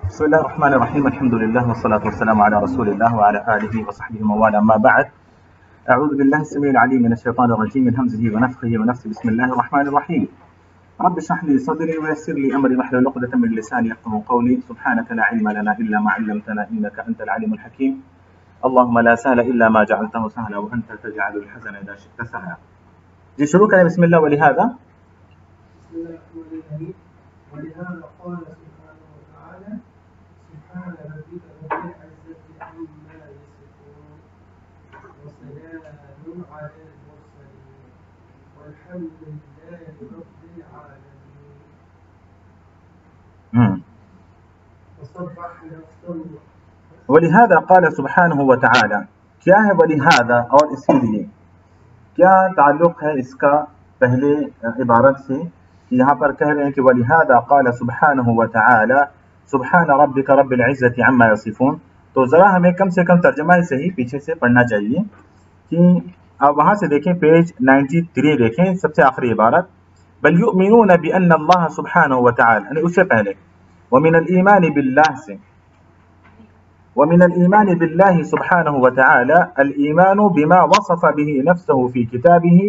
بسم الله الرحمن الرحيم. الحمد لله والصلاة والسلام على رسول الله وعلى آله وصحبه ومن والاه. أما بعد، أعوذ بالله السميع العليم من الشيطان الرجيم من همزه ونفخه ونفسه. بسم الله الرحمن الرحيم. رب اشرح لي صدري ويسر لي أمري واحلل عقدة من لساني يفقهوا قولي. سبحانك لا علم لنا إلا ما علمتنا إنك أنت العليم الحكيم. اللهم لا سهل إلا ما جعلته سهلا وأنت تجعل الحزن إذا شئت سهلا. جی شروع کریں. بسم الله. ولهذا بسم الله الرحمن الرحيم. ولهذا قال سبحانه وتعالى سبحان ربك رب العزة عما يصفون وسلام على المرسلين والحمد لله رب العالمين. وصبح نفسه. ولهذا قال سبحانه وتعالى. کیا ہے ولهذا اور اسی لیے؟ کیا تعلق ہے اس کا پہلے عبارت سے؟ یہاں پر کہہ رہے ہیں کہ وَلِهَذَا قَالَ سُبْحَانَهُ وَتَعَالَى سُبْحَانَ رَبِّكَ رَبِّ الْعِزَّةِ عَمَّا يَصِفُونَ. تو ذرا ہمیں کم سے کم ترجمہ صحیح پیچھے سے پڑھنا چاہیے کہ آپ وہاں سے دیکھیں، پیج 93 دیکھیں، سب سے آخری عبارت بَلْ يُؤْمِنُونَ بِأَنَّ اللَّهَ سُبْحَانَهُ وَتَعَالَى، یعنی اس سے پہلے وَمِنَ الْإِيمَانِ بِاللَّهِ سے ومن الإيمان بالله سبحانه وتعالى الإيمان بما وصف به نفسه في كتابه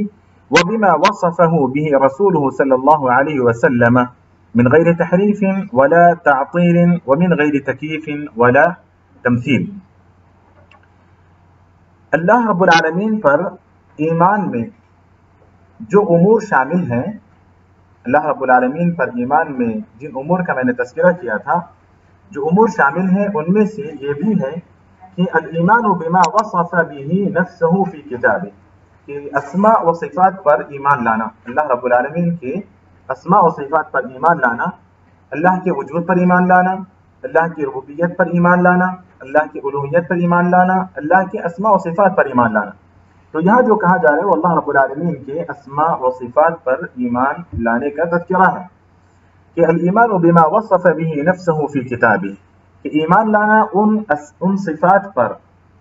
وبما وصفه به رسوله صلى الله عليه وسلم من غير تحريف ولا تعطيل ومن غير تكييف ولا تمثيل. اللہ رب العالمین پر ایمان میں جو امور شامل ہیں، اللہ رب العالمین پر ایمان میں جن امور کا میں نے تذکرہ کیا تھا، جو امور شامل ہیں ان میں سے یہ بھی ہے کہ الایمان بما وصف به نفسه فی کتابه، کہ اسماء و صفات پر ایمان لانا، اللہ رب العالمین کے اسماء و صفات پر ایمان لانا، اللہ کے وجود پر ایمان لانا، اللہ کی ربوبیت پر ایمان لانا، اللہ کی الوہیت پر ایمان لانا، اللہ کے اسماء و صفات پر ایمان لانا. تو یہاں جو کہا جا رہا ہے وہ اللہ رب العالمین کے اسماء و صفات پر ایمان لانے کا تذکرہ ہے کہ الایمان بما وصف به نفسه فی کتابه، کہ ایمان لانا ان صفات پر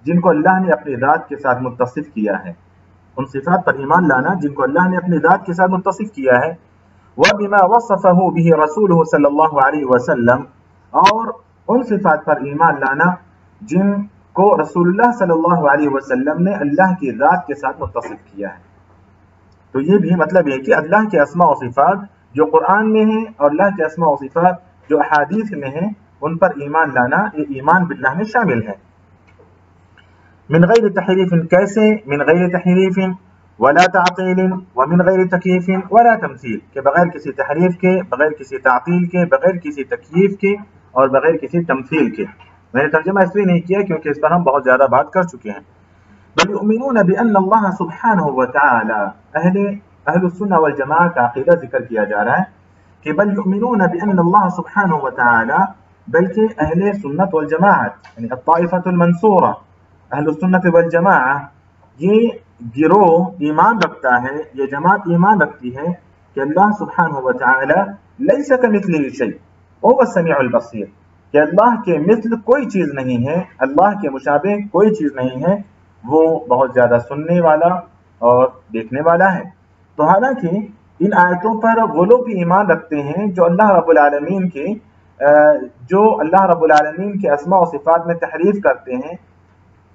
جن کو اللہ نے اپنی ذات کے ساتھ متصف کیا ہے، ان صفات پر ایمان لانا جن کو اللہ نے اپنی ذات کے ساتھ متصف کیا ہے. وبما وصفه به رسوله صلی اللہ علیہ وسلم، اور ان صفات پر ایمان لانا جن کو رسول اللہ صلی اللہ علیہ وسلم نے اللہ کی ذات کے ساتھ متصف کیا ہے. تو یہ بھی مطلب ہے کہ اللہ کے اسماء و صفات جو قرآن میں ہیں اور اللہ کے اسماء و صفات جو احادیث میں ہیں ان پر ایمان لانا یہ ایمان باللہ میں شامل ہے. من غیر تحریف، کیسے؟ من غیر تحریف ولا تعطیل ومن غیر تکییف ولا تمثیل، کہ بغیر کسی تحریف کے، بغیر کسی تعطیل کے، بغیر کسی تکییف کے اور بغیر کسی تمثیل کے. میں نے ترجمہ اس لیے نہیں کیا کیونکہ اس پر ہم بہت زیادہ بات کر چکے ہیں. بل یؤمنون بان اللہ سبحانہ وتعالی، اہل السنہ والجماعہ کا عقیدہ ذکر کیا جا رہا ہے کہ بل یؤمنون بان اللہ سبحانہ وتعالی، بلکہ اہل سنت والجماعت یعنی الطائفۃ المنصورہ، اہل السنت والجماعہ، یہ گروہ ایمان رکھتا ہے، یہ جماعت ایمان رکھتی ہے کہ اللہ سبحانہ وتعالی لیس کمثلہ شیء وهو السمیع البصیر، کہ اللہ کے مثل کوئی چیز نہیں ہے، اللہ کے مشابہ کوئی چیز نہیں ہے، وہ بہت زیادہ سننے والا اور دیکھنے والا ہے. تو حالانکہ ان آیتوں پر وہ لوگ بھی ایمان رکھتے ہیں جو اللہ رب العالمین کے اسماء و صفات میں تحریف کرتے ہیں،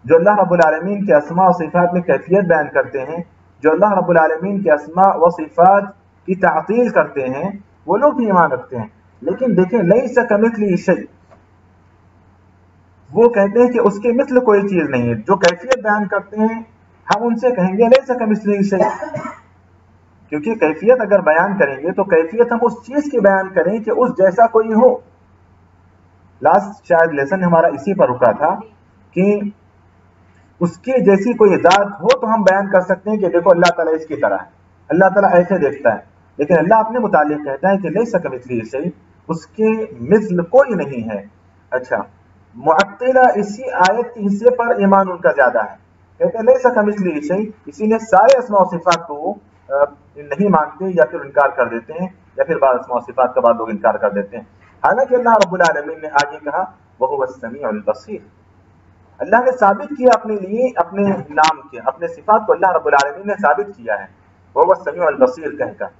جو اللہ رب العالمین کے اسماء و صفات میں کیفیت بیان کرتے ہیں، جو اللہ رب العالمین کے اسماء و صفات کی تعطیل کرتے ہیں، وہ لوگ بھی ایمان رکھتے ہیں. لیکن دیکھیں لیس کمثلہ شیء، وہ کہتے ہیں کہ اس کے مثل کوئی چیز نہیں ہے. جو کیفیت بیان کرتے ہیں ہم ان سے کہیں گے لیس کمثلہ شیء، کیونکہ کیفیت اگر بیان کریں گے تو کیفیت ہم اس چیز کی بیان کریں کہ اس جیسا کوئی ہو. لاسٹ شاید لیسن ہمارا اسی پر رکا تھا کہ اس کی جیسی کوئی ذات ہو تو ہم بیان کر سکتے ہیں کہ دیکھو اللہ تعالیٰ اس کی طرح ہے، اللہ تعالیٰ ایسے دیکھتا ہے. لیکن اللہ اپنے متعلق کہتا ہے کہ لیس کمثلہ شیء، اس کے مثل کوئی نہیں ہے. اچھا، معطلہ اسی آیت کے حصے پر ایمان ان کا زیادہ ہے، کہتے ہیں لیس کمثلہ شیء، اسی لیے سارے اسماء و صفات کو نہیں مانتے یا پھر انکار کر دیتے ہیں، یا پھر بعض اسماء و صفات کا بعض لوگ انکار کر دیتے ہیں. حالانکہ اللہ رب العالمین نے آگے کہا وَهُوَ السَّمِيعُ الْبَصِيرُ، اللہ نے ثابت کیا اپنے لیے، اپنے نام کے، اپنے صفات کو اللہ رب العالمین نے ثابت کیا ہے وَهُوَ السَّمِيعُ الْبَصِيرُ کہہ کر.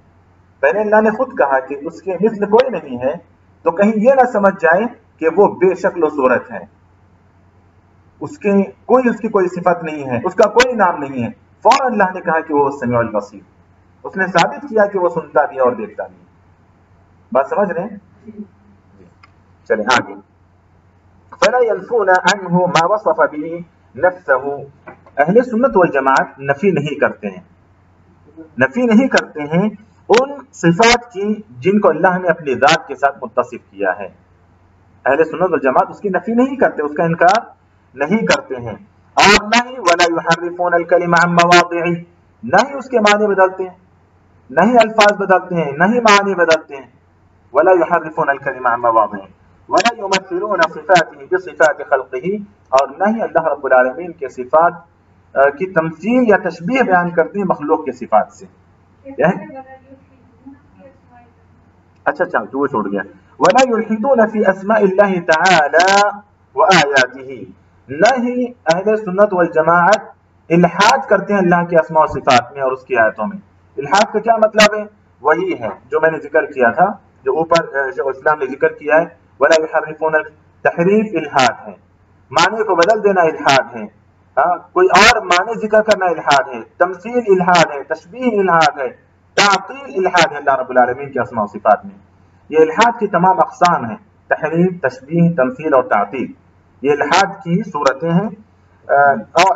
پہلے اللہ نے خود کہا کہ اس کے مثل کوئی نہیں ہے، تو کہیں یہ نہ سمجھ جائیں کہ وہ بے شکل و صورت ہے، اس کی کوئی صفت نہیں ہے، اس کا کوئی نام نہیں ہے، فوراً اللہ نے کہا کہ وہ سمیع البصیر، اس نے ثابت کیا کہ وہ سنتا بھی ہے اور دیکھتا بھی ہے۔ بات سمجھ رہے ہیں؟ چلیں آگے، فلا ينفون عنه ما وصف به نفسه، اہل سنت والجماعت نفی نہیں کرتے ہیں ان صفات کی جن کو اللہ نے اپنی ذات کے ساتھ متصف کیا ہے۔ اہل سنت والجماعت اس کی نفی نہیں کرتے، اس کا انکار نہیں کرتے ہیں، اور نہ ہی ولا يحرفون الكلم عن مواضعه، نہ ہی اس کے معنی بدلتے ہیں، نہ ہی الفاظ بدلتے ہیں، نہ ہی معنی بدلتے ہیں، ولا يحرفون الكلم عن مواضعه ولا يمثلون صفاته بصفات خلقه، اور نہ ہی اللہ رب العالمین کے صفات کی تمثیل یا تشبیہ بیان کرتے ہیں مخلوق کے صفات سے۔ اچھا تو وہ چھوڑ گیا، ولا يلحدون في اسماء الله تعالى وآياته، نہ ہی اہل سنت والجماعت الحاد کرتے ہیں اللہ کے اسماء و صفات میں اور اس کی آیتوں میں۔ الحاد کا کیا مطلب ہے؟ وہی ہے جو میں نے ذکر کیا تھا، جو اوپر شیخ الاسلام نے ذکر کیا ہے، ولا يحرفون، تحریف الحاد ہے، معنی کو بدل دینا الحاد ہے، کوئی اور معنی ذکر کرنا الحاد ہے، تمثیل الحاد ہے، تشبیہ الحاد ہے، تعطیل الحاد ہے اللہ رب العالمین کے اسماء و صفات میں۔ یہ الحاد کی تمام اقسام ہیں، تحریف، تشبیہ، تمثیل اور تعطیل، یہ الحاد کی صورتیں ہیں، اور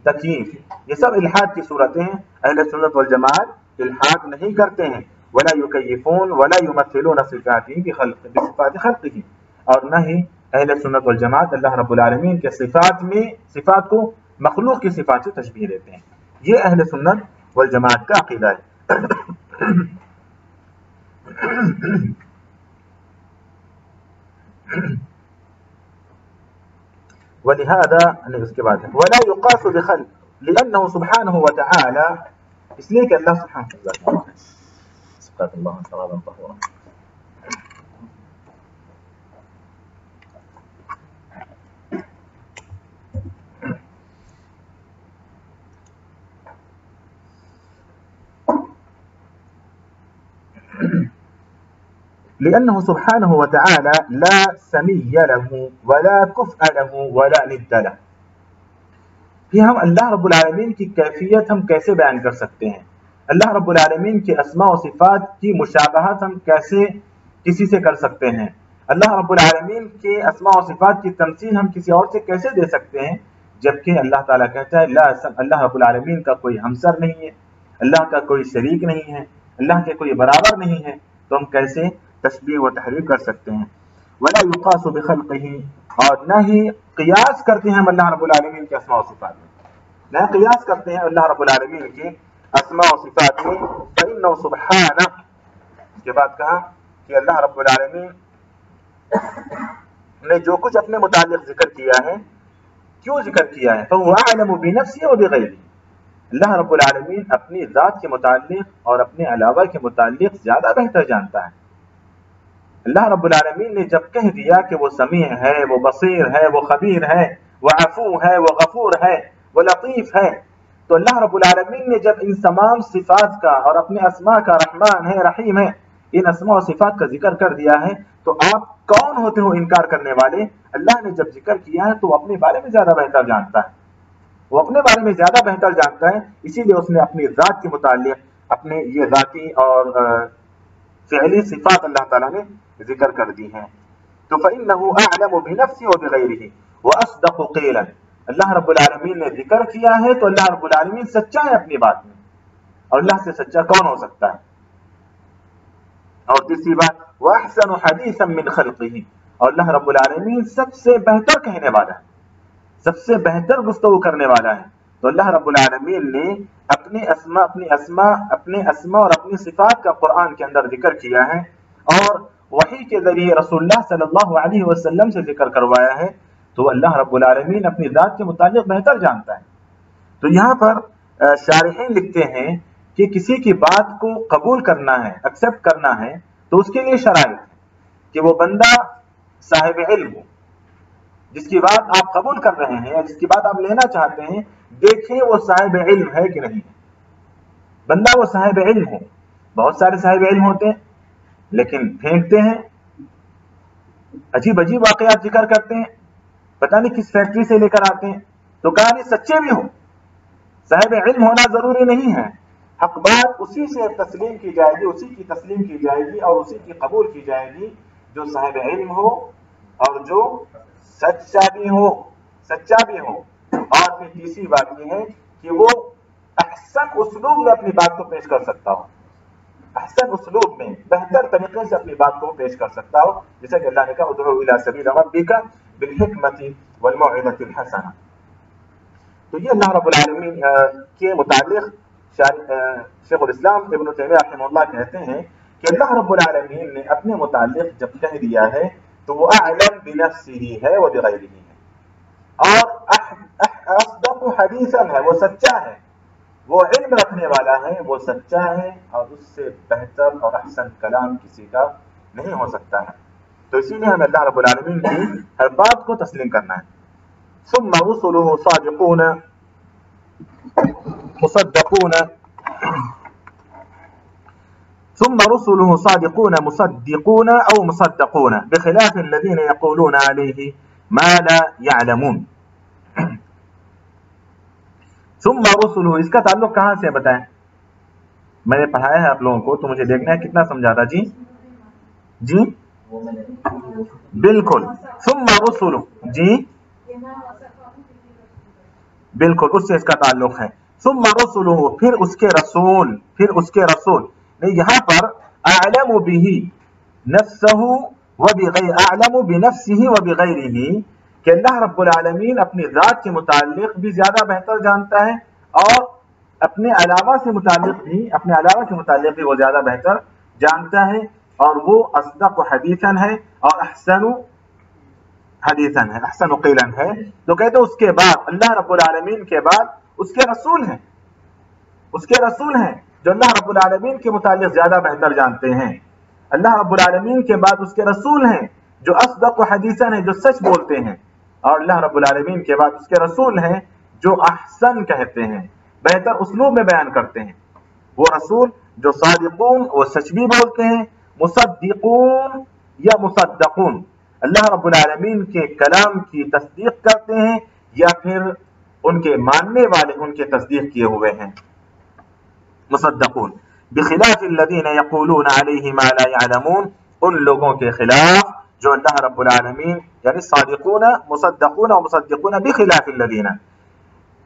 تکییف، یہ سب الحاد کی صورتیں ہیں۔ اہل سنت والجماعت الحاد نہیں کرتے ہیں، ولا یکیفون ولا یمثلون صفاته بصفات خلقه، اور نہ ہی اہل سنت والجماعت اللہ رب العالمین کے صفات کو مخلوق کی صفات سے تشبیہ دیتے ہیں۔ یہ اہل سنت والجماعت کا عقیدہ ہے۔ ولہذا اس کے بعد ولا يقاس بخلق لأنه سبحانه وتعالى، اس لیے کہ اللہ سبحانہ لأنه سبحانه وتعالى لا سمي له ولا كفء له ولا ند له، پھر ہم اللہ رب العالمین کی کیفیت ہم کیسے بیان کر سکتے ہیں؟ اللہ رب العالمین کے اسماء و صفات کی مشابہت ہم کیسے کسی سے کر سکتے ہیں؟ اللہ رب العالمین کے اسماء و صفات کی تمثیل ہم کسی اور سے کیسے دے سکتے ہیں؟ جبکہ اللہ تعالیٰ کہتا ہے اللہ رب العالمین کا کوئی ہمسر نہیں ہے، اللہ کا کوئی شریک نہیں ہے، اللہ کے کوئی برابر نہیں ہے، تو ہم کیسے تشبیہ و تحریف کر سکتے ہیں؟ ولا يقاس بخلقه، اور نہ ہی قیاس کرتے ہیں ہم اللہ رب العالمین کے اسماء و صفات میں، نہ قیاس کرتے ہیں اللہ رب العالمین کے اسماء و صفات میں۔ فإنه سبحانہ، اس کے بعد کہا کہ اللہ رب العالمین نے جو کچھ اپنے متعلق ذکر کیا ہے، کیوں ذکر کیا ہے؟ فهو اعلم بنفسه وبغیره، اللہ رب العالمین اپنی ذات کے متعلق اور اپنے علاوہ کے متعلق زیادہ بہتر جانتا ہے۔ اللہ رب العالمین نے جب کہہ دیا کہ وہ سمیع ہے، وہ بصیر ہے، وہ خبیر ہے، وہ عفو ہے، وہ غفور ہے، وہ لطیف ہے، تو اللہ رب العالمین نے جب ان تمام صفات کا اور اپنے اسماء کا، رحمان ہے، رحیم ہے، ان اسماء و صفات کا ذکر کر دیا ہے، تو آپ کون ہوتے ہو انکار کرنے والے؟ اللہ نے جب ذکر کیا ہے تو وہ اپنے بارے میں زیادہ بہتر جانتا ہے، وہ اپنے بارے میں زیادہ بہتر جانتا ہے، اسی لیے اس نے اپنی ذات کے متعلق اپنے یہ ذاتی اور فعلی صفات اللہ تعالیٰ نے ذکر کر دی ہیں۔ تو فإنه أعلم بنفسه وبغيره وأصدق قيلا، اللہ رب العالمین نے ذکر کیا ہے تو اللہ رب العالمین سچا ہے اپنی بات میں، اور اللہ سے سچا کون ہو سکتا ہے؟ اور تیسری بات وأحسن حديثا من خلقه، اور اللہ رب العالمین سب سے بہتر کہنے والا ہے، سب سے بہتر گفتگو کرنے والا ہے۔ تو اللہ رب العالمین نے اپنے اسماء اور اپنی صفات کا قرآن کے اندر ذکر کیا ہے، اور وحی کے ذریعے رسول اللہ صلی اللہ علیہ وسلم سے ذکر کروایا ہے، تو اللہ رب العالمین اپنی ذات کے متعلق بہتر جانتا ہے۔ تو یہاں پر شارحین لکھتے ہیں کہ کسی کی بات کو قبول کرنا ہے، ایکسپٹ کرنا ہے، تو اس کے لیے شرائط ہے کہ وہ بندہ صاحب علم ہو، جس کی بات آپ قبول کر رہے ہیں یا جس کی بات آپ لینا چاہتے ہیں، دیکھیں وہ صاحب علم ہے کہ نہیں، بندہ وہ صاحب علم ہو۔ بہت سارے صاحب علم ہوتے ہیں لیکن پھینکتے ہیں، عجیب عجیب واقعات ذکر کرتے ہیں، پتہ نہیں کس فیکٹری سے لے کر آتے ہیں، تو کہانی سچے بھی ہوں، صاحب علم ہونا ضروری نہیں ہے، حق بات اسی سے تسلیم کی جائے گی، اسی کی تسلیم کی جائے گی اور اسی کی قبول کی جائے گی جو صاحب علم ہو اور جو سچا بھی ہو، سچا بھی ہو۔ اور پھر تیسری بات یہ ہے کہ وہ احسن اسلوب میں اپنی بات کو پیش کر سکتا ہو، احسن اسلوب میں بہتر طریقے سے اپنی بات کو پیش کر سکتا ہو، جیسا کہ اللہ نے کہا ادعو الی سبیل ربک بالحکمت والموعظۃ الحسنہ۔ تو یہ اللہ رب العالمین کے متعلق شیخ الاسلام ابن تیمیہ رحمہ اللہ کہتے ہیں کہ اللہ رب العالمین نے اپنے متعلق جب کہہ دیا ہے تو وہ اعلم بنفسہ ہے و بغیرہ ہے، اور اصدق حدیثا ہے، وہ سچا ہے، وہ علم رکھنے والا ہے، وہ سچا ہے، اور اس سے بہتر اور احسن کلام کسی کا نہیں ہو سکتا ہے۔ تو اسی لیے ہمیں اللہ رب العالمین کی ہر بات کو تسلیم کرنا ہے۔ ثم رسله صادقون مصدقون ثم رسله صادقون مصدقون او مصدقون بخلاف الذين يقولون عليه ما لا يعلمون۔ ثم رسله اس کا تعلق کہاں سے بتائیں؟ میں نے پڑھایا ہے آپ لوگوں کو تو مجھے دیکھنا ہے کتنا سمجھا تھا۔ جی جی بالکل، ثم رسله، جی بالکل اس سے اس کا تعلق ہے۔ ثم رسله، پھر اس کے رسول، پھر اس کے رسول، یہاں پر اعلم به نفسه اعلم بنفسه وبغیره، کہ اللہ رب العالمین اپنی ذات کے متعلق بھی زیادہ بہتر جانتا ہے اور اپنے علاوہ کے متعلق بھی وہ زیادہ بہتر جانتا ہے، اور وہ اصدق حدیثا ہے اور احسن حدیثا ہے، احسن قیلا ہے۔ تو کہتے ہیں اس کے بعد اللہ رب العالمین کے بعد اس کے رسول ہیں، اس کے رسول ہیں جو اللہ رب العالمین کے متعلق زیادہ بہتر جانتے ہیں۔ اللہ رب العالمین کے بعد اس کے رسول ہیں جو اصدق حدیثا ہیں، جو سچ بولتے ہیں، اور اللہ رب العالمین کے بعد اس کے رسول ہیں جو احسن کہتے ہیں، بہتر اسلوب میں بیان کرتے ہیں۔ وہ رسول جو صادقون، وہ سچ بھی بولتے ہیں، مصدقون یا مصدقون، اللہ رب العالمین کے کلام کی تصدیق کرتے ہیں یا پھر ان کے ماننے والے ان کے تصدیق کیے ہوئے ہیں، مصدقون۔ بخلاف الذین یقولون علیہ ما لا يعلمون، ان لوگوں کے خلاف جو اللہ رب العالمین یعنی صادقون مصدقون و مصدقون بخلاف الذین۔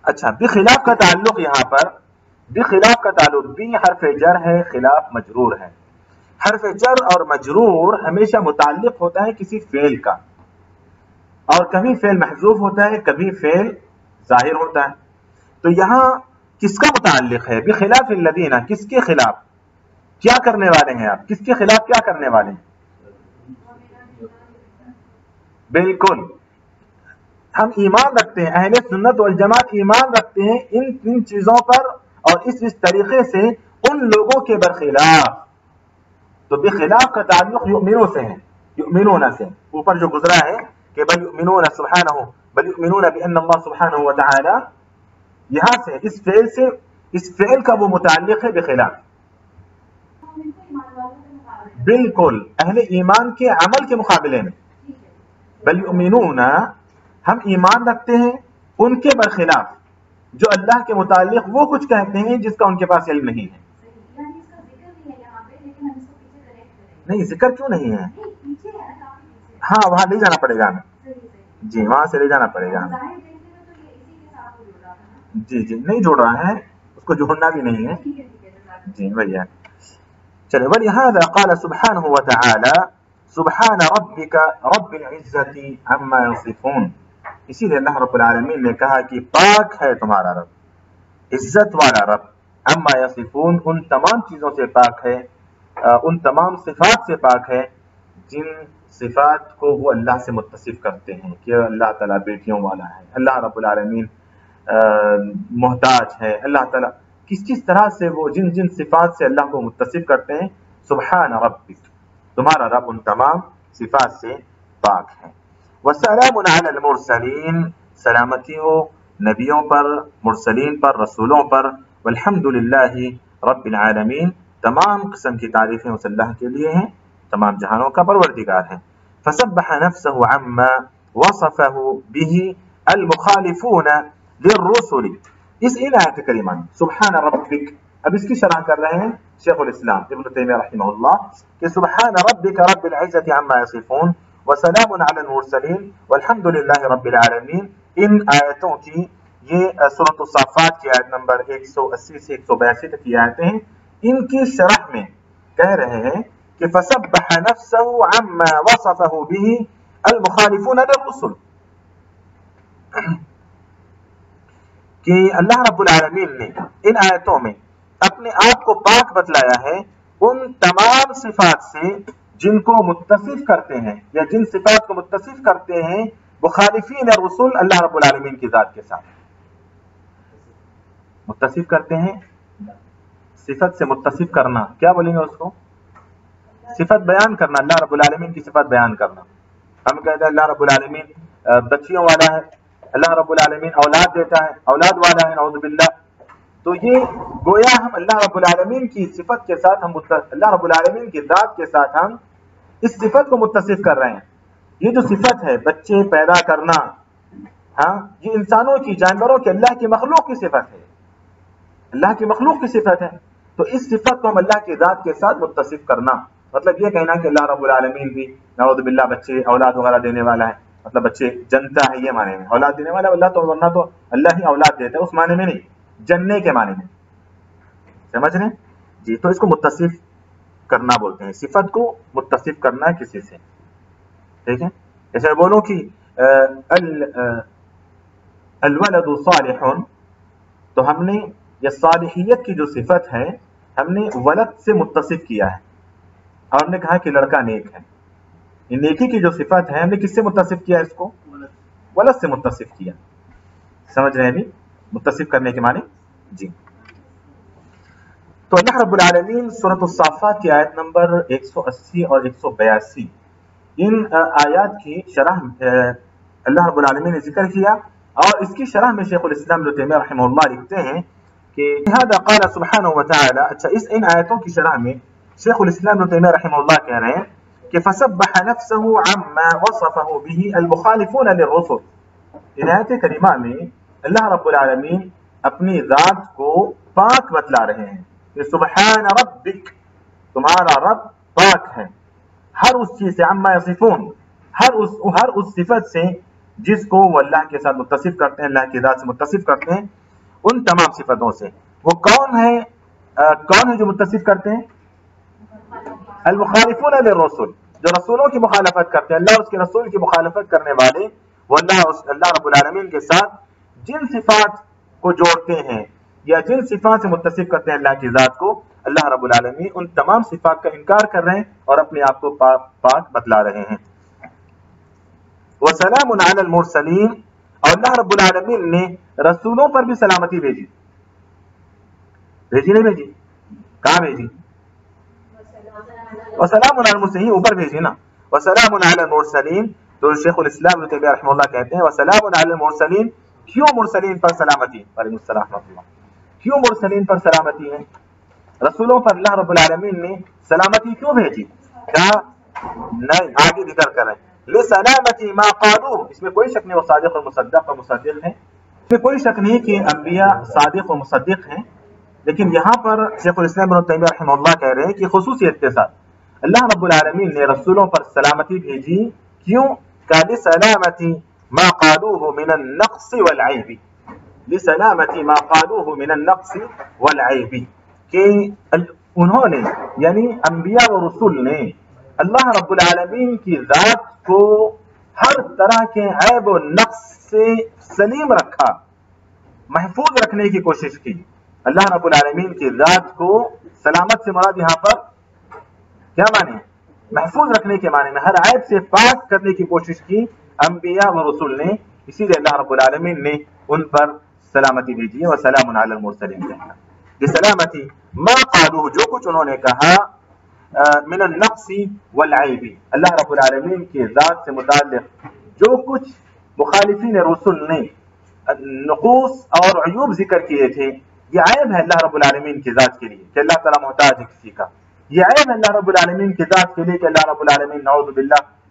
اچھا، بخلاف کا تعلق یہاں پر، بخلاف کا تعلق بھی حرف جر ہے، خلاف مجرور ہے۔ حرف جر اور مجرور ہمیشہ متعلق ہوتا ہے کسی فعل کا، اور کبھی فعل محذوف ہوتا ہے، کبھی فعل ظاہر ہوتا ہے۔ تو یہاں کس کا متعلق ہے؟ بخلاف الذین، کس کے خلاف؟ کیا کرنے والے ہیں آپ؟ کس کے خلاف کیا کرنے والے ہیں؟ بالکل، ہم ایمان رکھتے ہیں، اہل سنت والجماعت ایمان رکھتے ہیں ان چیزوں پر اور اس طریقے سے ان لوگوں کے برخلاف۔ تو بخلاف کا تعلق یؤمنون سے ہے، یؤمنون سے اوپر جو گزرا ہے کہ بل یؤمنون سبحانہ، بل یؤمنون بان اللہ سبحانہ وتعالی، یہاں سے اس فعل کا وہ متعلق ہے بخلاف۔ بالکل، اہل ایمان کے عمل کے مقابلے میں، بل یؤمنون، ہم ایمان رکھتے ہیں ان کے برخلاف جو اللہ کے متعلق وہ کچھ کہتے ہیں جس کا ان کے پاس علم نہیں ہے۔ نہیں، ذکر کیوں نہیں ہے؟ ہاں، وہاں لے جانا پڑے گا ہمیں، جی وہاں سے لے جانا پڑے گا ہمیں۔ جی جی نہیں جوڑ رہا ہے، اس کو جوڑنا بھی نہیں ہے، جی وہی ہے۔ چلے، ولہذا قال سبحانہ وتعالی سبحان ربک رب العزت عما یصفون، اسی لیے اللہ رب العالمین نے کہا کہ پاک ہے تمہارا رب، عزت والا رب، عما یصفون، ان تمام چیزوں سے پاک ہے، ان تمام صفات سے پاک ہے جن صفات کو وہ اللہ سے متصف کرتے ہیں کہ اللہ تعالیٰ بیٹیوں والا ہے، اللہ رب العالمین محتاج ہے، اللہ تعالیٰ کس طرح سے وہ جن صفات سے اللہ کو متصف کرتے ہیں، سبحان ربک، تمہارا رب ان تمام صفات سے پاک ہے۔ وسلام علی المرسلین، سلامتی ہو نبیوں پر، مرسلین پر، رسولوں پر، والحمد للہ رب العالمین، تمام قسم کی تعریفیں اس اللہ کے لیے ہیں، تمام جہانوں کا پروردگار ہے۔ فسبح نفسه عما وصفه به المخالفون للرسل. اس آیت کریمہ سبحان ربک، اب اس کی شرح کر رہے ہیں شیخ الاسلام ابن تیمیہ رحمہ اللہ کہ سبحان ربک رب العزت عما یصفون وسلام علی المرسلین والحمد للہ رب العالمین. ان آیتوں کی یہ سورۃ الصافات کی آیت نمبر 180 سے 182 تک کی آیتیں ہیں. ان کی شرح میں کہہ رہے ہیں کہ فسبح نفسه عما وصفه به المخالفون للرسل، کہ اللہ رب العالمین نے ان آیتوں میں اپنے آپ کو پاک بتلایا ہے ان تمام صفات سے جن کو متصف کرتے ہیں یا جن صفات کو متصف کرتے ہیں مخالفین الرسل اللہ رب العالمین کی ذات کے ساتھ. متصف کرتے ہیں، صفت سے متصف کرنا کیا بولیں گے اس کو؟ صفت بیان کرنا، اللہ رب العالمین کی صفت بیان کرنا. ہم کہتے ہیں اللہ رب العالمین بچیوں والا ہے، اللہ رب العالمین اولاد دیتا ہے، اولاد والا ہے، نعوذ باللہ. تو یہ گویا ہم اللہ رب العالمین کی صفت کے ساتھ اللہ رب العالمین کی ذات کے ساتھ ہم اس صفت کو متصف کر رہے ہیں. یہ جو صفت ہے بچے پیدا کرنا، ہاں یہ انسانوں کی، جانوروں کی، اللہ کی مخلوق کی صفت ہے، اللہ کی مخلوق کی صفت ہے. تو اس صفت کو ہم اللہ کی ذات کے ساتھ متصف کرنا، مطلب یہ کہنا کہ اللہ رب العالمین بھی نعوذ باللہ بچے اولاد وغیرہ دینے والا ہے، مطلب بچے جنتا ہے یہ معنی میں، اولاد دینے والا اللہ تو، ورنہ تو اللہ ہی اولاد دیتا ہے اس معنی میں نہیں، جننے کے معنی میں. سمجھ رہے ہیں جی؟ تو اس کو متصف کرنا بولتے ہیں، صفت کو متصف کرنا کسی سے. ٹھیک ہے، جیسے بولوں کہ الولد صالح، تو ہم نے یہ صالحیت کی جو صفت ہے ہم نے ولد سے متصف کیا ہے اور ہم نے کہا کہ لڑکا نیک ہے. یہ نیکی کی جو صفت ہے ہم نے کس سے متصف کیا؟ اس کو ولد سے متصف کیا. سمجھ رہے ہیں بھی متصف کرنے کے معنی جی. تو اللہ رب العالمین سورۃ الصافات کی آیت نمبر 180 اور 182 ان آیات کی شرح اللہ رب العالمین نے ذکر کیا، اور اس کی شرح میں شیخ الاسلام ابن تیمیہ رحمہ اللہ لکھتے ہیں کہ لہذا قال سبحانہ وتعالی. اچھا، ان آیتوں کی شرح میں شیخ الاسلام ابن تیمیہ رحمہ اللہ کہہ رہے ہیں کہ فسبح نفسه عما وصفه به المخالفون للرسل. ان آیت کریمہ میں اللہ رب العالمین اپنی ذات کو پاک بتلا رہے ہیں کہ سبحان ربک، تمہارا رب پاک ہے ہر اس چیز سے، عما یصفون، ہر اس صفت سے جس کو وہ اللہ کے ساتھ متصف کرتے ہیں، اللہ کی ذات سے متصف کرتے ہیں، ان تمام صفتوں سے. وہ کون ہے جو متصف کرتے ہیں؟ المخالفون للرسل، جو رسولوں کی مخالفت کرتے ہیں، اللہ اس کے رسول کی مخالفت کرنے والے، وہ اللہ رب العالمین کے ساتھ جن صفات کو جوڑتے ہیں یا جن صفات سے متصف کرتے ہیں اللہ کی ذات کو، اللہ رب العالمین ان تمام صفات کا انکار کر رہے ہیں اور اپنے آپ کو پاک بتلا رہے ہیں. وسلام علی المرسلین، اور اللہ رب العالمین نے رسولوں پر بھی سلامتی بھیجی نہیں بھیجی؟ کہاں بھیجی؟ وسلام علی المرسلین، اوپر بھیجی نا. وسلام علی المرسلین، تو شیخ الاسلام ابن تیمیہ رحمہ اللہ کہتے ہیں وسلام علی المرسلین. کیوں مرسلین پر سلامتی؟ علیہ السلام رحمۃ اللہ. کیوں مرسلین پر سلامتی ہے؟ رسولوں پر اللہ رب العالمین نے سلامتی کیوں بھیجی؟ کہا نہیں، آگے ذکر کر رہے ہیں لسلامتی ما قالوه. اس میں کوئی شک نہیں وہ صادق و مصدق ہیں، اس میں کوئی شک نہیں کہ انبیاء صادق و مصدق ہیں، لیکن یہاں پر شیخ الاسلام ابن تیمیہ رحمہ اللہ کہہ رہے ہیں کہ خصوصیت کے ساتھ اللہ رب العالمین نے رسولوں پر سلامتی بھیجی. کیوں؟ کہ لسلامتی ما قالوه من النقص والعیب، لسلامتی ما قالوه من النقص والعیب، کہ انہوں نے یعنی انبیاء و رسول نے اللہ رب العالمین کی ذات کو ہر طرح کے عیب و نقص سے سلیم رکھا، محفوظ رکھنے کی کوشش کی. اللہ رب العالمین کی ذات کو سلامت سے مراد یہاں پر کیا معنی ہے؟ محفوظ رکھنے کے معنی میں، ہر عیب سے پاک کرنے کی کوشش کی انبیاء و رسول نے. اسی لیے اللہ رب العالمین نے ان پر سلامتی بھیجی ہے. وسلام علی المرسلین کہنا بسلامتی ما قالوه، جو کچھ انہوں نے کہا من النقص والعیب، اللہ رب العالمین کی ذات سے متعلق جو کچھ مخالفین رسول نے نقوص اور عیوب ذکر کیے تھے، یہ عیب ہے اللہ رب العالمین کی ذات کے لیے کہ اللہ تعالیٰ محتاج ہے کسی کا. یہ عیب ہے اللہ رب العالمین کی ذات کے لیے کہ اللہ رب العالمین نعوذ باللہ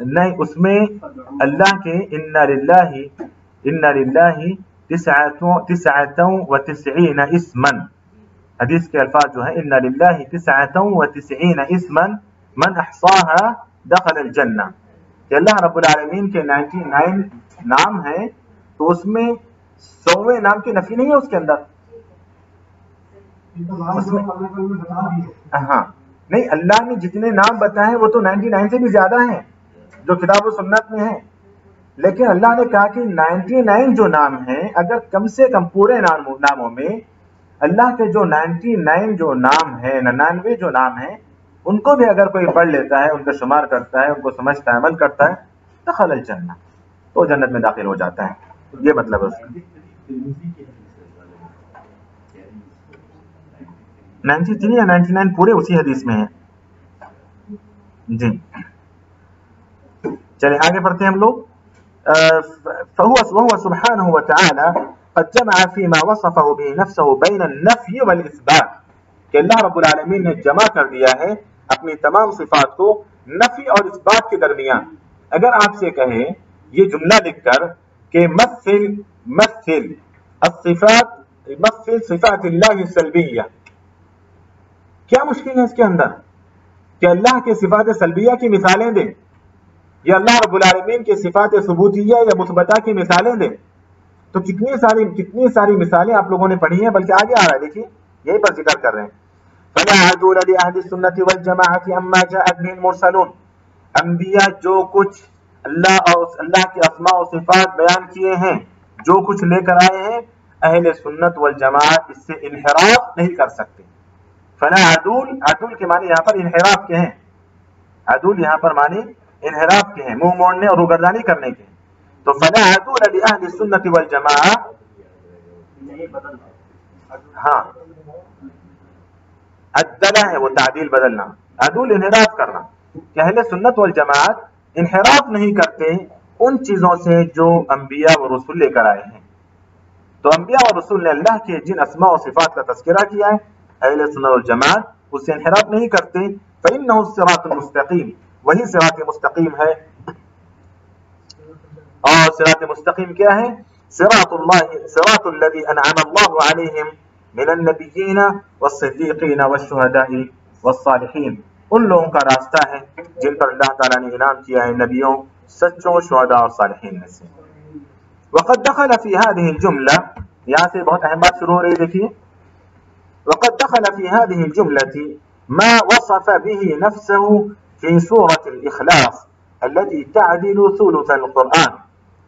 نہیں، اس میں اللہ کے ان للہ تسعۃ وتسعین اسما، حدیث کے الفاظ جو ہیں ان للہ تسعۃ وتسعین اسما من احصاها دخل الجنہ، کہ اللہ رب العالمین کے 99 نام ہیں، تو اس میں 100ویں نام کی نفی نہیں ہے اس کے اندر. ہاں نہیں، اللہ نے جتنے نام بتائے ہیں وہ تو 99 سے بھی زیادہ ہیں جو کتاب و سنت میں ہیں، لیکن اللہ نے کہا کہ 99 جو نام ہیں، اگر کم سے کم پورے ناموں میں اللہ کے جو 99 جو نام ہیں، 99 جو نام ہیں، ان کو بھی اگر کوئی پڑھ لیتا ہے، ان کا شمار کرتا ہے، ان کو سمجھتا ہے، عمل کرتا ہے، دخل الجنہ، تو جنت میں داخل ہو جاتا ہے. یہ مطلب ہے اس کا. 93 یا 99 پورے اسی حدیث میں ہیں. جی چلیں آگے پڑھتے ہیں ہم لوگ. وهو سبحانه وتعالى قد جمع فيما وصفه به نفسه بين النفي والإثبات، کہ اللہ رب العالمین نے جمع کر دیا ہے اپنی تمام صفات کو نفی اور اثبات کے درمیان. اگر آپ سے کہے یہ جملہ لکھ کر کہ مثل صفات اللہ السلبیہ، کیا مشکل ہے اس کے اندر کہ اللہ کے صفات سلبیہ کی مثالیں دیں، یا اللہ رب العالمین کے صفات ثبوتیہ یا مثبتہ کی مثالیں دیں؟ تو کتنی ساری مثالیں آپ لوگوں نے پڑھی ہیں، بلکہ آگے آ رہا ہے، دیکھیے یہی پر ذکر کر رہے ہیں. فَلَا عَدُولَ لِأَهْلِ السُّنَّةِ وَالْجَمَاعَةِ أَمَّا جَاءَتْ بِهِ الْمُرْسَلُونَ، انبیاء جو کچھ اللہ کے اسماء و صفات بیان کیے ہیں، جو کچھ لے کر آئے ہیں، اہل سنت والجماعت اس سے انحراف نہیں کر سکتے. فلا عدول کے معنی یہاں پر انحراف کے ہیں، عدول یہاں پر معنی انحراف کے ہیں، منہ موڑنے اور روگردانی کرنے کے ہیں. تو فلا عدول لأهل السنت والجماعت، ہاں عدلہ ہے وہ تعدیل بدلنا، عدول انحراف کرنا، کہ اہل سنت والجماعت انحراف نہیں کرتے ان چیزوں سے جو انبیاء و رسول لے کر آئے ہیں. تو انبیاء و رسول نے اللہ کے جن اسماء و صفات کا تذکرہ کیا ہے، اہل سنت والجماعت اس سے انحراف نہیں کرتے. فإنه الصراط المستقیم، وہی صراط مستقیم ہے. اور صراط مستقیم کیا ہے؟ صراط الذی انعم اللہ علیہم من النبیین والصدیقین والشہداء والصالحین، ان لوگوں کا راستہ ہے جن پر اللہ تعالیٰ نے انعام کیا ہے نبیوں، سچوں، شہداء اور صالحین میں سے. وقد دخل في هذه الجملة، یہاں سے بہت اہم بات شروع ہو رہی ہے، دیکھیے. وقد دخل في هذه الجملة ما وصف به نفسه في سورة الإخلاص التي تعدل ثلث القرآن.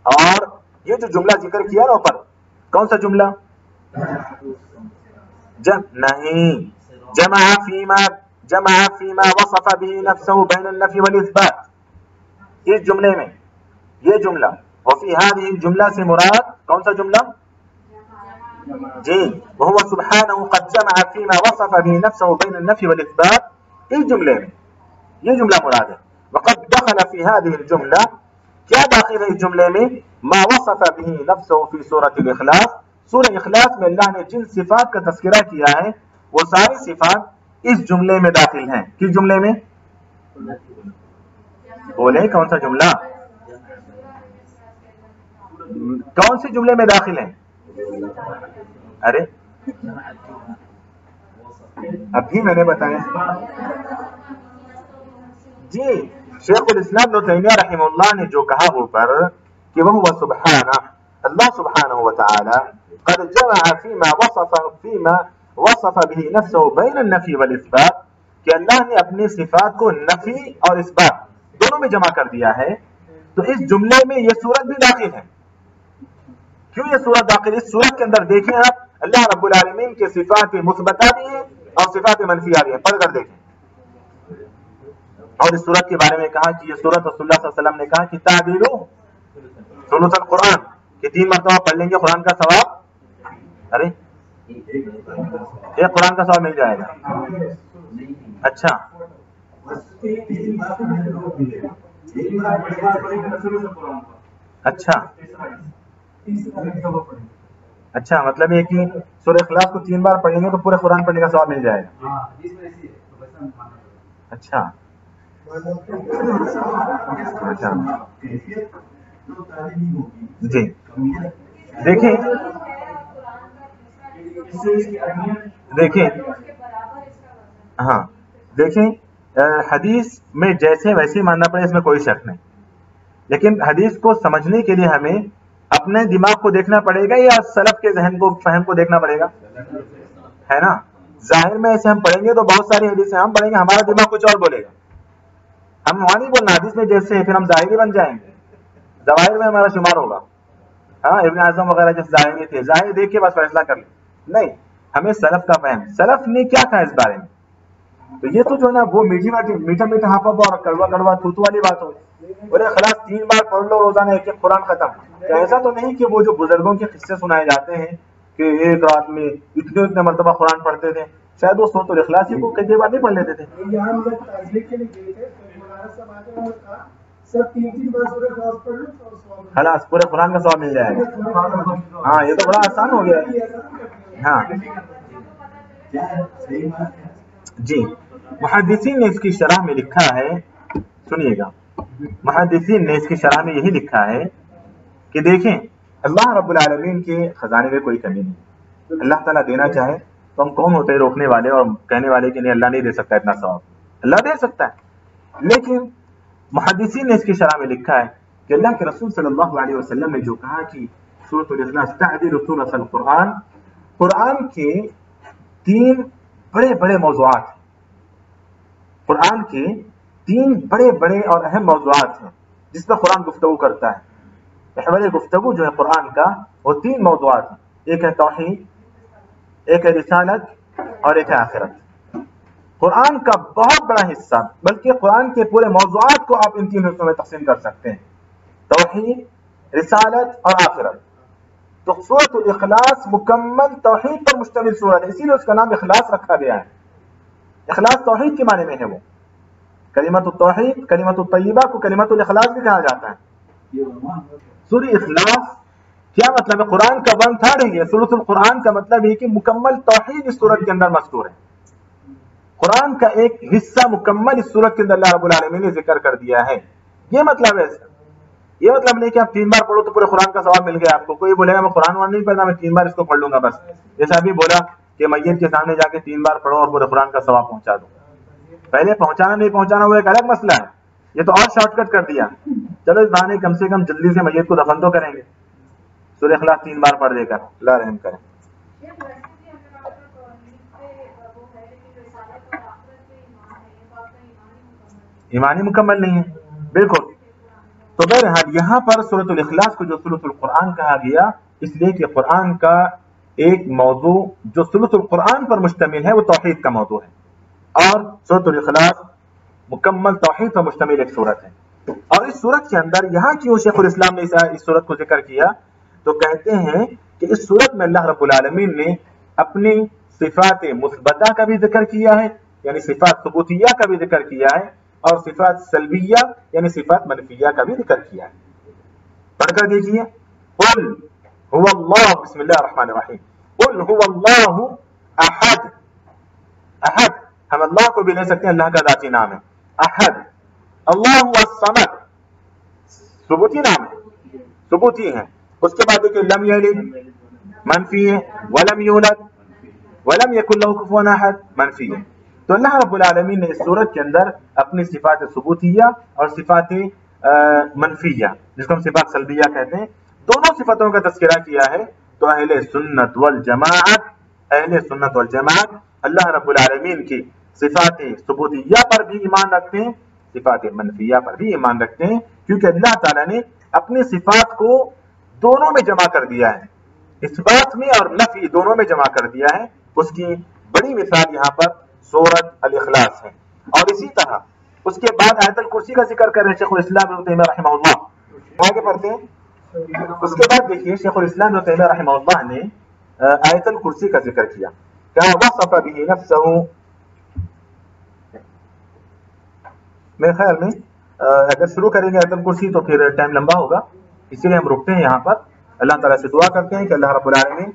اور یہ جو جملہ ذکر کیا نا اوپر، کون سا جملہ؟ نہیں، جمع فيما وصف به نفسه بين النفي والإثبات. اس جملے میں یہ جملہ، وفي هذه الجملہ سے مراد کون سا جملہ؟ جی، وهو سبحانه قد جمع فيما وصف به نفسه بين النفي والإثبات، اس جملے میں یہ جملہ مراد ہے. وقد دخل في هذه الجملة، کیا داخل ہے اس جملے میں؟ ما وصف به نفسه في سورة الإخلاص، سورہ اخلاص میں اللہ نے جن صفات کا تذکرہ کیا ہے وہ ساری صفات اس جملے میں داخل ہیں. کس جملے میں؟ بولیں کون سا جملہ؟ کون سے جملے میں داخل ہیں؟ ارے ابھی میں نے بتایا. جی، شیخ الاسلام ابن تیمیہ رحمہ اللہ نے جو کہا اوپر کہ وہ سبحانہ، اللہ سبحانہ وتعالی قد جمع فيما وصف به نفسه بين النفي والاثبات، کہ اللہ نے اپنی صفات کو نفی اور اثبات دونوں میں جمع کر دیا ہے. تو اس جملے میں یہ صورت بھی داخل ہے. کیوں یہ صورت داخل؟ اس صورت کے اندر دیکھیں آپ، اللہ رب العالمین کے صفات مثبتہ بھی ہیں اور صفات منفیہ بھی ہیں، پڑھ کر دیکھیں. اور اس صورت کے بارے میں کہا کہ یہ صورت رسول اللہ صلی اللہ علیہ وسلم نے کہا کہ تعدیلو ثلث القرآن، کہ 3 مرتبہ پڑھ لیں گے قرآن کا ثواب، ارے ایک قرآن کا ثواب مل جائے گا. اچھا اچھا اچھا، مطلب یہ کہ سورہ اخلاص کو 3 بار پڑھیں گے تو پورے قرآن پڑھنے کا ثواب مل جائے گا. اچھا جی دیکھیں دیکھیں ہاں دیکھیں حدیث میں جیسے ویسے ماننا پڑے اس میں کوئی شک نہیں، لیکن حدیث کو سمجھنے کے لیے ہمیں اپنے دماغ کو دیکھنا پڑے گا یا سلف کے ذہن کو فہم کو دیکھنا پڑے گا، ہے نا؟ ظاہر میں ایسے ہم پڑھیں گے تو بہت ساری حدیثیں ہم پڑھیں گے، ہمارا دماغ کچھ اور بولے گا، ہم وہاں نہیں بولنا حدیث میں جیسے پھر ہم ظاہری بن جائیں گے، ظواہر میں ہمارا شمار ہوگا. ہاں ابن اعظم وغیرہ جیسے ظاہری تھے، ظاہر دیکھ کے بس فیصلہ کر لیں، نہیں، ہمیں سلف کا فہم، سلف نے کیا کہا اس بارے میں. تو یہ تو جو ہے نا وہ میٹھا میٹھا ہاپا اور کڑوا کڑوا تھوتو والی بات ہوگی. بولے خلاص 3 بار پڑھ لو روزانہ ایک ایک قرآن ختم. تو ایسا تو نہیں کہ وہ جو بزرگوں کے قصے سنائے جاتے ہیں کہ ایک رات میں اتنے مرتبہ قرآن پڑھتے تھے، شاید وہ سورۃ الاخلاص ہی کو کئی بار نہیں پڑھ لیتے تھے. یہاں ہم لوگ تعزیے کے لیے گئے تھے تو مولانا صاحب آتے ہیں اور کہا سب 3 بار سورہ اخلاص پڑھ لو تو ثواب خلاص پورے قرآن کا ثواب مل جائے گا. ہاں یہ تو بڑا آسان ہو گیا ہے. ہاں جی محدثین نے اس کی شرح میں لکھا ہے، سنیے گا، محدثین نے اس کی شرح میں یہی لکھا ہے کہ دیکھیں اللہ رب العالمین کے خزانے میں کوئی کمی نہیں. اللہ تعالیٰ دینا چاہے تو ہم کون ہوتے ہیں روکنے والے اور کہنے والے کہ نہیں اللہ نہیں دے سکتا اتنا ثواب. اللہ دے سکتا ہے، لیکن محدثین نے اس کی شرح میں لکھا ہے کہ اللہ کے رسول صلی اللہ علیہ وسلم نے جو کہا کہ سورۃ الاخلاص تعدل ثلث القرآن، قرآن کے 3 بڑے بڑے موضوعات ہیں، قرآن کے 3 بڑے بڑے اور اہم موضوعات ہیں جس پر قرآن گفتگو کرتا ہے. محور گفتگو جو ہے قرآن کا وہ 3 موضوعات ہیں، ایک ہے توحید، ایک ہے رسالت اور ایک ہے آخرت. قرآن کا بہت بڑا حصہ بلکہ قرآن کے پورے موضوعات کو آپ ان 3 حصوں میں تقسیم کر سکتے ہیں، توحید، رسالت اور آخرت. تو سورۃ الاخلاص مکمل توحید پر مشتمل سورت ہے، اسی لیے اس کا نام اخلاص رکھا گیا ہے. اخلاص توحید کے معنی میں ہے، وہ کلمۃ التوحید، کلمۃ الطیبہ کو کلمۃ الاخلاص بھی کہا جاتا ہے. سورہ اخلاص کیا مطلب ہے؟ قرآن کا 1/3 ہے. سورۃ القرآن کا مطلب ہے کہ مکمل توحید اس سورت کے اندر مذکور ہے. قرآن کا ایک حصہ مکمل اس سورت کے اندر اللہ رب العالمین نے ذکر کر دیا ہے. یہ مطلب ہے، یہ مطلب نہیں کہ آپ 3 بار پڑھو تو پورے قرآن کا ثواب مل گیا آپ کو. کوئی بولے گا میں قرآن وان نہیں پڑھنا، میں 3 بار اس کو پڑھ لوں گا بس. جیسا ابھی بولا کہ میت کے سامنے جا کے 3 بار پڑھو اور پورے قرآن کا ثواب پہنچا دو. پہلے پہنچانا نہیں پہنچانا وہ ایک الگ مسئلہ ہے، یہ تو اور شارٹ کٹ کر دیا. چلو اس بہانے کم سے کم جلدی سے میت کو دفن تو کریں گے. سورہ اخلاص 3 بار پڑھ دے کر اللہ رحم کریں. ایمانی مکمل نہیں ہے بالکل. تو بہرحال یہاں پر سورۃ الاخلاص کو جو ثلث القرآن کہا گیا اس لیے کہ قرآن کا ایک موضوع جو ثلث القرآن پر مشتمل ہے وہ توحید کا موضوع ہے، اور سورۃ الاخلاص مکمل توحید پر مشتمل ایک سورت ہے. اور اس سورت کے اندر یہاں کیوں شیخ الاسلام نے اس سورت کو ذکر کیا تو کہتے ہیں کہ اس سورت میں اللہ رب العالمین نے اپنی صفات مثبتہ کا بھی ذکر کیا ہے، یعنی صفات ثبوتیہ کا بھی ذکر کیا ہے، اور صفات سلبیہ یعنی صفات منفیہ کا بھی ذکر کیا ہے. پڑھ کر دیکھیے، قل هو اللہ، بسم اللہ الرحمن الرحیم، قل هو اللہ احد. احد ہم اللہ کو بھی لے سکتے ہیں، اللہ کا ذاتی نام ہے احد. اللہ الصمد ثبوتی نام ہے، ثبوتی ہے. اس کے بعد دیکھیے لم یلد منفی ہے، ولم یولد ولم یکن لہ کفوا احد منفی ہے. تو اللہ رب العالمین نے اس سورت کے اندر اپنی صفات ثبوتیہ اور صفات منفیہ جس کو ہم صفات سلبیہ کہتے ہیں دونوں صفتوں کا تذکرہ کیا ہے. تو اہل سنت والجماعت، اہل سنت والجماعت اللہ رب العالمین کی صفات ثبوتیہ پر بھی ایمان رکھتے ہیں، صفات منفیہ پر بھی ایمان رکھتے ہیں، کیونکہ اللہ تعالیٰ نے اپنی صفات کو دونوں میں جمع کر دیا ہے، اس بات میں اور نفی دونوں میں جمع کر دیا ہے. اس کی بڑی مثال یہاں پر سورۃ الاخلاص ہے. اور اسی طرح اس کے بعد آیت الکرسی کا ذکر کر رہے ہیں شیخ الاسلام ابن تیمیہ رحمہ اللہ. آگے پڑھتے ہیں. اس کے بعد دیکھیے شیخ الاسلام ابن تیمیہ رحمہ اللہ نے آیت الکرسی کا ذکر کیا، کہا وصف به نفسه. میرے خیال میں اگر شروع کریں گے آیت الکرسی تو پھر ٹائم لمبا ہوگا، اسی لیے ہم رکتے ہیں یہاں پر. اللہ تعالیٰ سے دعا کرتے ہیں کہ اللہ رب العالمین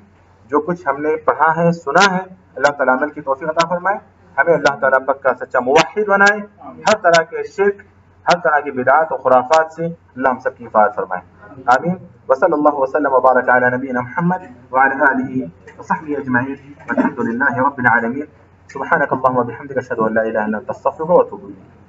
جو کچھ ہم نے پڑھا ہے سنا ہے اللہ تعالیٰ عمل کی توفیق عطا فرمائے. ہمیں اللہ تعالیٰ پکا سچا موحد بنائے، ہر طرح کے شرک، ہر طرح کی بدعات و خرافات سے اللہ ہم سب کی حفاظت فرمائے، آمین۔ وصلی اللہ وسلم وبارک علی نبینا محمد وعلی آلہ وصحبہ اجمعین، والحمد للہ رب العالمین۔ سبحانک اللہم وبحمدک، اشہد ان لا الہ الا انت، استغفرک واتوب الیک۔